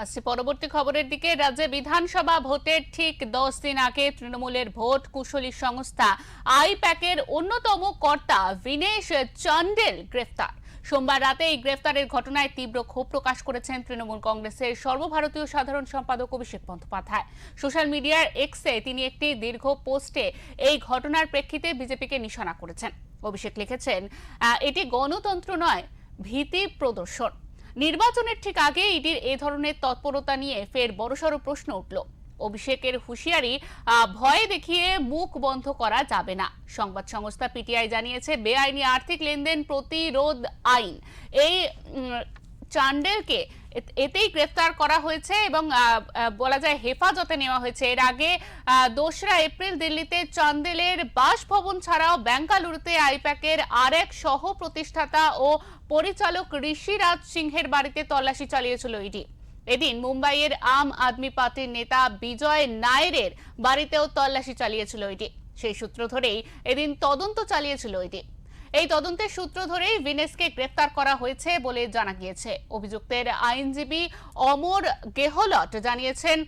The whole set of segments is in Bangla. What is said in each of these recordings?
আসছে পরবর্তী খবরের দিকে। রাজ্যে বিধানসভা ভোটের ঠিক 10 দিন আগে তৃণমূলের ভোট কুশলী সংস্থা আইপ্যাকের অন্যতম কর্তা বিনেশ চান্ডেল গ্রেফতার। সোমবার রাতে এই গ্রেফতারের ঘটনায় তীব্র ক্ষোভ প্রকাশ করেছেন তৃণমূল কংগ্রেসের সর্বভারতীয় সাধারণ সম্পাদক অভিষেক বন্দ্যোপাধ্যায়। সোশ্যাল মিডিয়ার এক্সে তিনি একটি দীর্ঘ পোস্টে এই ঘটনার প্রেক্ষিতে বিজেপিকে নিশানা করেছেন। অভিষেক লিখেছেন, এটি গণতন্ত্র নয়, ভীতি প্রদর্শন। নির্বাচনের ঠিক আগে ইডির এই ধরনের তৎপরতা নিয়ে ফের বড়সড় প্রশ্ন উঠল। অভিষেকের হুঁশিয়ারি, ভয় দেখিয়ে মুখ বন্ধ করা যাবে না। সংবাদ সংস্থা পিটিআই জানিয়েছে, বেআইনি আর্থিক লেনদেন প্রতিরোধ আইন এই চান্ডেলকে এতেই গ্রেফতার করা হয়েছে এবং বলা যায় হেফাজতে নেওয়া হয়েছে। এর আগে 2রা এপ্রিল দিল্লিতে চান্ডেলের বাসভবন ছাড়াও বেঙ্গালুরুতে আইপ্যাকের আরেক সহ প্রতিষ্ঠাতা ও পরিচালক ঋষিরাজ সিংহের বাড়িতে তল্লাশি চালিয়েছিল ইডি। এদিন মুম্বাইয়ের আম আদমি পার্টির নেতা বিজয় নায়ারের বাড়িতেও তল্লাশি চালিয়েছিল ইডি। সেই সূত্র ধরেই এদিন তদন্ত চালিয়েছিল ইডি। এই তদন্তের সূত্র ধরেই বিনেশকে গ্রেফতার করা হয়েছে বলে জানা গিয়েছে। অভিযুক্তের আইনজীবী অমর গেহলট জানিয়েছেন,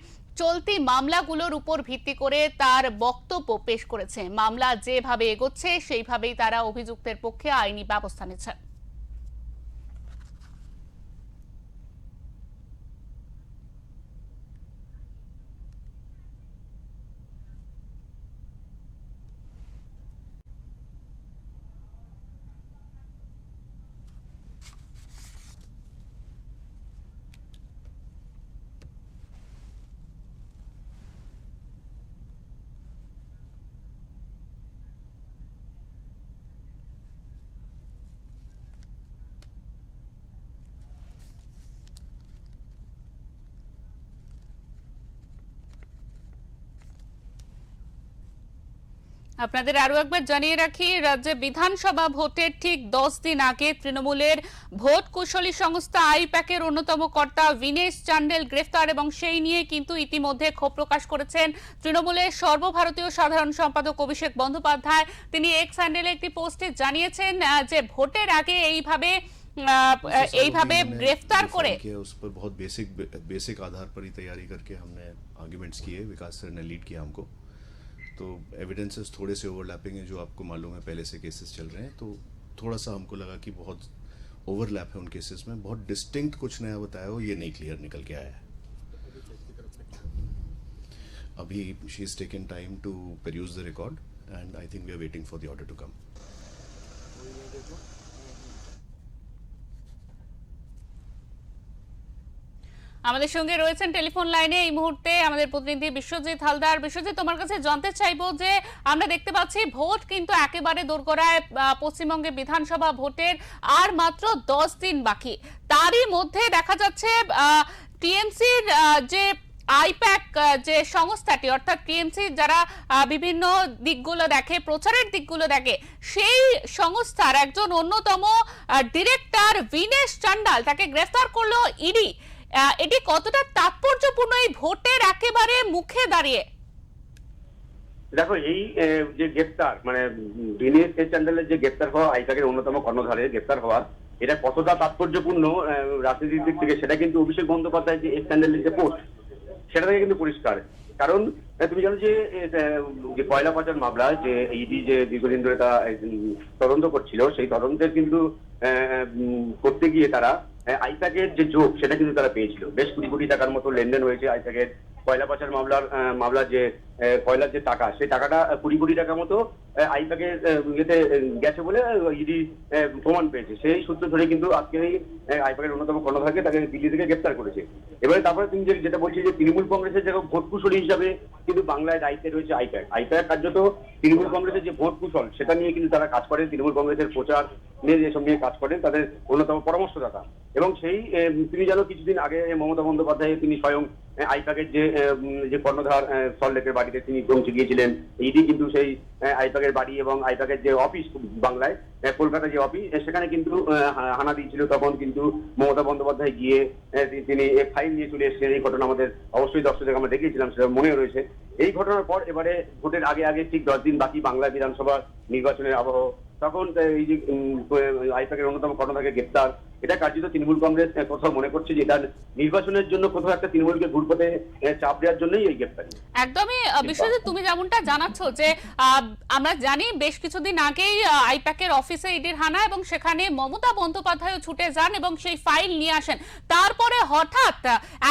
চলতি মামলাগুলোর উপর ভিত্তি করে তার বক্তব্য পেশ করেছে। মামলা যেভাবে এগোচ্ছে সেইভাবেই তারা অভিযুক্তের পক্ষে আইনি ব্যবস্থা নিচ্ছেন। আপনাদের আরো একবার জানিয়ে রাখি, রাজ্যে বিধানসভা ভোটের ঠিক 10 দিন আগে তৃণমূলের ভোট কুশলী সংস্থা আইপ্যাকের অন্যতম কর্তা বিনেশ চান্ডেল গ্রেফতার এবং সেই নিয়ে কিন্তু ইতিমধ্যে ক্ষোভ প্রকাশ করেছেন তৃণমূলের সর্বভারতীয় সাধারণ সম্পাদক অভিষেক বন্দ্যোপাধ্যায়। তিনি এক্স হ্যান্ডেলে একটি পোস্টে জানিয়েছেন যে ভোটের আগে এইভাবে গ্রেফতার করে उस पर बहुत बेसिक आधार पर ही तैयारी करके हमने आर्ग्यूमेंट्स किए। विकास सर ने लीड किया हमको, तो एविडेंसेस थोड़े से ओवरलैपिंग है, जो आपको मालूम है पहले से केसेस चल रहे हैं, तो थोड़ा सा हमको लगा कि बहुत ओवरलैप है उन केसेस में। बहुत डिस्टिंक्ट कुछ नया बताया हो ये नहीं क्लियर निकल के आया है। अभी she is taken time to peruse the record and I think we are waiting for the order to come. আমাদের সঙ্গে রয়েছেন টেলিফোন লাইনে এই মুহূর্তে আমাদের প্রতিনিধি বিশ্বজিৎ হালদার। বিশ্বজিৎ, তোমার কাছে জানতে চাইবো যে আমরা দেখতে পাচ্ছি ভোট কিন্তু একেবারে দোরগোড়ায়, পশ্চিমবঙ্গে বিধানসভা ভোটের আর মাত্র 10 দিন বাকি। তারই মধ্যে দেখা যাচ্ছে টিএমসির যে আইপ্যাক যে সংস্থাটি, অর্থাৎ টিএমসি যারা বিভিন্ন দিকগুলো দেখে, প্রচারের দিকগুলো দেখে, সেই সংস্থার একজন অন্যতম ডিরেক্টর বিনেশ চান্ডাল, তাকে গ্রেফতার করলো ইডি। এটি কতটা তাৎপর্যপূর্ণ এই ভোটের একেবারে মুখে দাঁড়িয়ে? দেখো, এই যে গ্রেপ্তার, মানে বিনেশ চান্ডালের যে গ্রেপ্তার হওয়া, আইপ্যাকের অন্যতম কর্ণধারের গ্রেপ্তার হওয়া, এটা কতটা তাৎপর্যপূর্ণ রাজনীতির দিক থেকে সেটা কিন্তু অভিষেক বন্দ্যোপাধ্যায় যে এক্স হ্যান্ডেলের যে পোস্ট সেটা থেকে কিন্তু পরিষ্কার। কারণ তুমি জানো যে কয়লা পাচার মামলা যে ইডি যে দীর্ঘদিন ধরে তা তদন্ত করছিল, সেই তদন্তের কিন্তু করতে গিয়ে তারা আইপ্যাকের যে যোগ সেটা কিন্তু তারা পেয়েছিল। বেশ কোটি কোটি টাকার মতো লেনদেন হয়েছে আইপ্যাকের। কয়লা পাচার মামলার যে কয়লার যে টাকা, সেই টাকাটা 20 কোটি টাকা মতো আইপ্যাকের ইয়েতে গেছে বলে ইডি প্রমাণ পেয়েছে। সেই সূত্র ধরে কিন্তু আজকে এই আইপ্যাকের অন্যতম কর্ণধারকে তাকে দিল্লি থেকে গ্রেপ্তার করেছে। এবারে তারপরে তুমি যেটা বলছি যে তৃণমূল কংগ্রেসের যে ভোট কুশলী হিসাবে কিন্তু বাংলায় দায়িত্বে রয়েছে আইপ্যাক কার্যত তৃণমূল কংগ্রেসের যে ভোট কুশল সেটা নিয়ে কিন্তু তারা কাজ করেন। তৃণমূল কংগ্রেসের প্রচার নিয়ে যেসব নিয়ে কাজ করেন তাদের অন্যতম পরামর্শদাতা। এবং সেই তুমি জানো কিছুদিন আগে মমতা বন্দ্যোপাধ্যায় তিনি স্বয়ং আইপ্যাকের যে কর্ণধার সল্টলেকের বাড়িতে তিনি পৌঁছে গিয়েছিলেন। ইডি কিন্তু সেই আইপ্যাকের বাড়ি এবং আইপ্যাকের যে অফিস বাংলায় কলকাতা যে অফিস সেখানে কিন্তু হানা দিয়েছিল। তখন কিন্তু মমতা বন্দ্যোপাধ্যায় গিয়ে তিনি ফাইল নিয়ে চলে এসেছেন। এই ঘটনা আমাদের অবশ্যই দর্শকদের আমরা দেখিয়েছিলাম, সেটা মনে রয়েছে। এই ঘটনার পর এবারে ভোটের আগে ঠিক 10 দিন বাকি বাংলা বিধানসভা নির্বাচনের আবহ, তখন এই যে আইপ্যাকের অন্যতম কর্ণধারকে গ্রেপ্তার এটা কার্যত তৃণমূল কংগ্রেস কোথাও মনে করছে যে এটা নির্বাচনের জন্য কোথাও একটা তৃণমূলকে ঘুরপথে চাপ দেওয়ার জন্যই এই গ্রেপ্তারি। একদমই বিশ্বজিৎ, তুমি যেমনটা জানাচ্ছ যে আমরা জানি বেশ কিছুদিন আগেই আইপ্যাকের অফিসে ইডির হানা এবং সেখানে মমতা বন্দ্যোপাধ্যায় ছুটে যান এবং সেই ফাইল নিয়ে আসেন। তারপরে হঠাৎ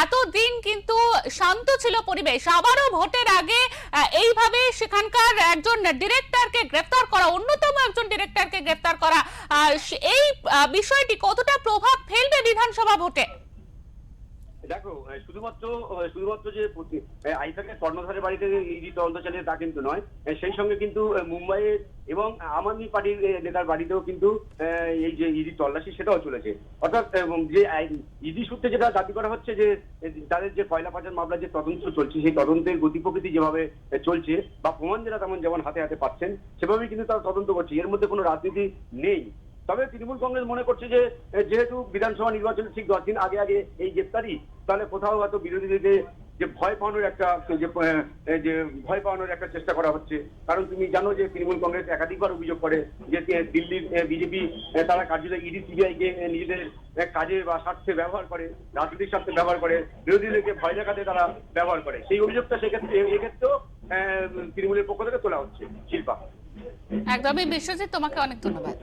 এতদিন কিন্তু শান্ত ছিল পরিবেশ, আবারও ভোটের আগে এইভাবে সেখানকার একজন ডিরেক্টরকে গ্রেফতার করা, অন্যতম একজন ডিরেক্টরকে গ্রেফতার করা, এই বিষয়টি কতটা প্রভাব ফেলবে বিধানসভা ভোটে? দেখো, শুধুমাত্র যে আইপ্যাকের কর্ণধারের বাড়িতে ইডি তদন্ত চালিয়ে তা কিন্তু নয়, সেই সঙ্গে কিন্তু মুম্বাইয়ের এবং আম আদমি পার্টির নেতার বাড়িতেও কিন্তু এই যে ইডি তল্লাশি সেটাও চলেছে। অর্থাৎ যে ইডি সূত্রে যেটা দাবি করা হচ্ছে যে তাদের যে কয়লা পাচার মামলার যে তদন্ত চলছে সেই তদন্তের গতি প্রকৃতি যেভাবে চলছে বা প্রমাণ যেটা যেমন হাতে হাতে পাচ্ছেন সেভাবেই কিন্তু তারা তদন্ত করছে, এর মধ্যে কোনো রাজনীতি নেই। তবে তৃণমূল কংগ্রেস মনে করছে যে যেহেতু বিধানসভা নির্বাচনের ঠিক 10 দিন আগে এই গ্রেপ্তারি, তাহলে কোথাও হয়তো বিরোধীদেরকে যে ভয় পাওয়ানোর একটা চেষ্টা করা হচ্ছে। কারণ তুমি জানো যে তৃণমূল কংগ্রেস একাধিকবার অভিযোগ করে যে দিল্লির বিজেপি তারা কার্যত ইডি সিবিআই কে নিজেদের কাজে বা স্বার্থে ব্যবহার করে, রাজনৈতিক স্বার্থে ব্যবহার করে, বিরোধীদেরকে ভয় দেখাতে তারা ব্যবহার করে। সেই অভিযোগটা এক্ষেত্রেও তৃণমূলের পক্ষ থেকে তোলা হচ্ছে। শিল্পা। একদমই বিশ্বজিৎ, তোমাকে অনেক ধন্যবাদ।